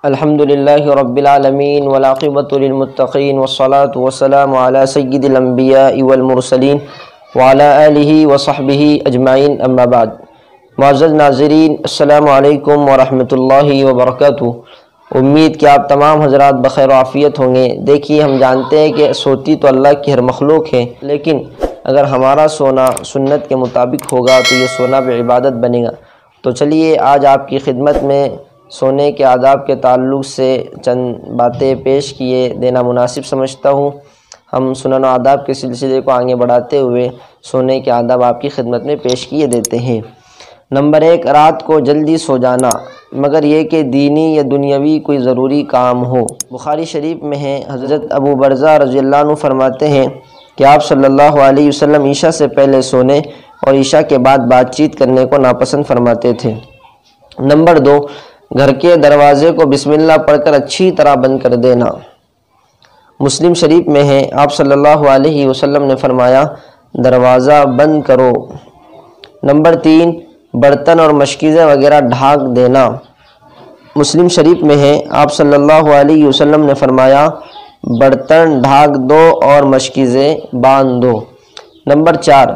الحمدللہ رب العالمین والعاقبۃ للمتقین والصلاة والسلام علی سید الانبیاء والمرسلین وعلی آلہ وصحبہ اجمعین، اما بعد۔ معزز ناظرین، السلام علیکم ورحمۃ اللہ وبرکاتہ۔ امید کہ آپ تمام حضرات بخیر و عافیت ہوں گے۔ دیکھیے، ہم جانتے ہیں کہ سوتی تو اللہ کی ہر مخلوق ہے، لیکن اگر ہمارا سونا سنت کے مطابق ہوگا تو یہ سونا بھی عبادت بنے گا۔ تو چلیے آج آپ کی خدمت میں سونے کے آداب کے تعلق سے چند باتیں پیش کیے دینا مناسب سمجھتا ہوں۔ ہم سنن و آداب کے سلسلے کو آگے بڑھاتے ہوئے سونے کے آداب آپ کی خدمت میں پیش کیے دیتے ہیں۔ نمبر 1، رات کو جلدی سو جانا، مگر یہ کہ دینی یا دنیاوی کوئی ضروری کام ہو۔ بخاری شریف میں ہے، حضرت ابو برزہ رضی اللہ عنہ فرماتے ہیں کہ آپ صلی اللہ علیہ وسلم عشاء سے پہلے سونے اور عشاء کے بعد بات چیت کرنے کو ناپسند فرماتے تھے۔ نمبر 2، گھر کے دروازے کو بسم اللہ پڑھ کر اچھی طرح بند کر دینا۔ مسلم شریف میں ہے، آپ صلی اللہ علیہ وسلم نے فرمایا، دروازہ بند کرو۔ نمبر 3، برتن اور مشکیزیں وغیرہ ڈھانک دینا۔ مسلم شریف میں ہے، آپ صلی اللہ علیہ وسلم نے فرمایا، برتن ڈھانک دو اور مشکیزیں باندھ دو۔ نمبر 4،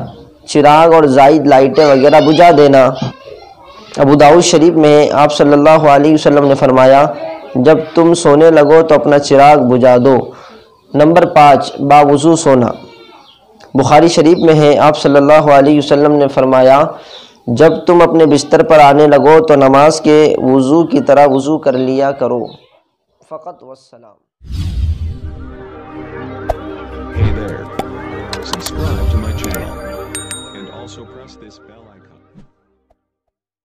چراغ اور زائد لائٹیں وغیرہ بجھا دینا۔ ابو داؤد شریف میں ہے، آپ صلی اللہ علیہ وسلم نے فرمایا، جب تم سونے لگو تو اپنا چراغ بجھا دو۔ نمبر 5، باوضو سونا۔ بخاری شریف میں ہے، آپ صلی اللہ علیہ وسلم نے فرمایا، جب تم اپنے بستر پر آنے لگو تو نماز کے وضو کی طرح وضو کر لیا کرو۔ فقط والسلام۔ Hey there. Subscribe to my channel and also press this bell.